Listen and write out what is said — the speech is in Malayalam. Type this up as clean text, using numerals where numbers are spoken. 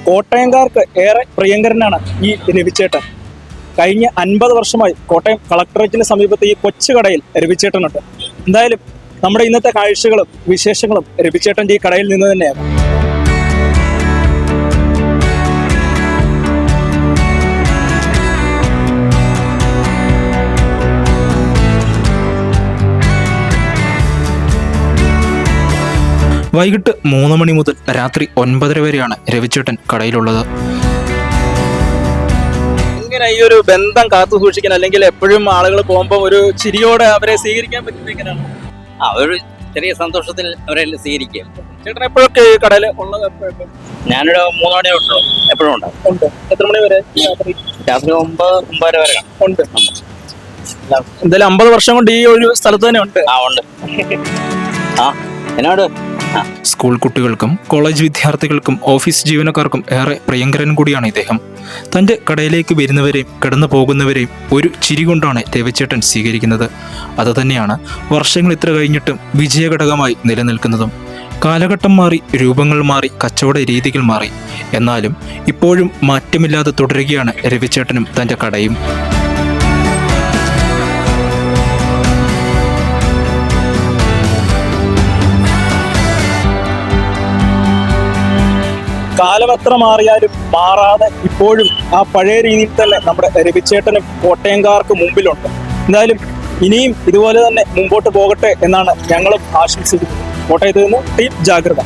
കോട്ടയംകാർക്ക് ഏറെ പ്രിയങ്കരനാണ് ഈ രവിച്ചേട്ടൻ. കഴിഞ്ഞ 50 വർഷമായി കോട്ടയം കളക്ടറേറ്റിന് സമീപത്ത് ഈ കൊച്ചു കടയിൽ രവിച്ചേട്ടനുണ്ട്. എന്തായാലും നമ്മുടെ ഇന്നത്തെ കാഴ്ചകളും വിശേഷങ്ങളും രവിച്ചേട്ടൻ്റെ ഈ കടയിൽ നിന്ന് തന്നെയാണ്. വൈകിട്ട് 3 മണി മുതൽ രാത്രി 9:30 വരെയാണ് രവിച്ചേട്ടൻ കടയിലുള്ളത്. ഇങ്ങനെ ഈ ഒരു ബന്ധം കാത്തു സൂക്ഷിക്കാൻ, അല്ലെങ്കിൽ എപ്പോഴും ആളുകൾ പോകുമ്പോൾ ഒരു ചിരിയോടെ അവരെ സ്വീകരിക്കാൻ പറ്റുന്നത് എങ്ങനെയാണ്? ഒരു ചെറിയ സന്തോഷത്തിൽ അവരെ സ്വീകരിക്കുക. ചേട്ടൻ എപ്പോഴൊക്കെ ഈ കടയിൽ ഉള്ളത്? ഞാനൊരു 3 മണി തൊട്ടോ എപ്പോഴും ഉണ്ട്. എത്ര മണി വരെ? രാത്രി 9-9:30 വരെ ഉണ്ട്. എന്തായാലും 50 വർഷം കൊണ്ട് ഈ ഒരു സ്ഥലത്ത് തന്നെ ഉണ്ട്. ഉണ്ട്. എന്നോട് സ്കൂൾ കുട്ടികൾക്കും കോളേജ് വിദ്യാർത്ഥികൾക്കും ഓഫീസ് ജീവനക്കാർക്കും ഏറെ പ്രിയങ്കരൻ കൂടിയാണ് ഇദ്ദേഹം. തൻ്റെ കടയിലേക്ക് വരുന്നവരെയും കടന്നു പോകുന്നവരെയും ഒരു ചിരി കൊണ്ടാണ് രവിച്ചേട്ടൻ സ്വീകരിക്കുന്നത്. അതുതന്നെയാണ് വർഷങ്ങൾ ഇത്ര കഴിഞ്ഞിട്ടും വിജയഘടകമായി നിലനിൽക്കുന്നതും. കാലഘട്ടം മാറി, രൂപങ്ങൾ മാറി, കച്ചവട രീതികൾ മാറി, എന്നാലും ഇപ്പോഴും മാറ്റമില്ലാതെ തുടരുകയാണ് രവിച്ചേട്ടനും തൻ്റെ കടയും. കാലം എത്ര മാറിയാലും മാറാതെ ഇപ്പോഴും ആ പഴയ രീതിയിൽ തന്നെ നമ്മുടെ രവിച്ചേട്ടനും കോട്ടയംകാർക്ക് മുമ്പിലുണ്ട്. എന്തായാലും ഇനിയും ഇതുപോലെ തന്നെ മുമ്പോട്ട് പോകട്ടെ എന്നാണ് ഞങ്ങളും ആശംസിക്കുന്നത്. കോട്ടയത്ത് നിന്ന് ടീം ജാഗ്രത.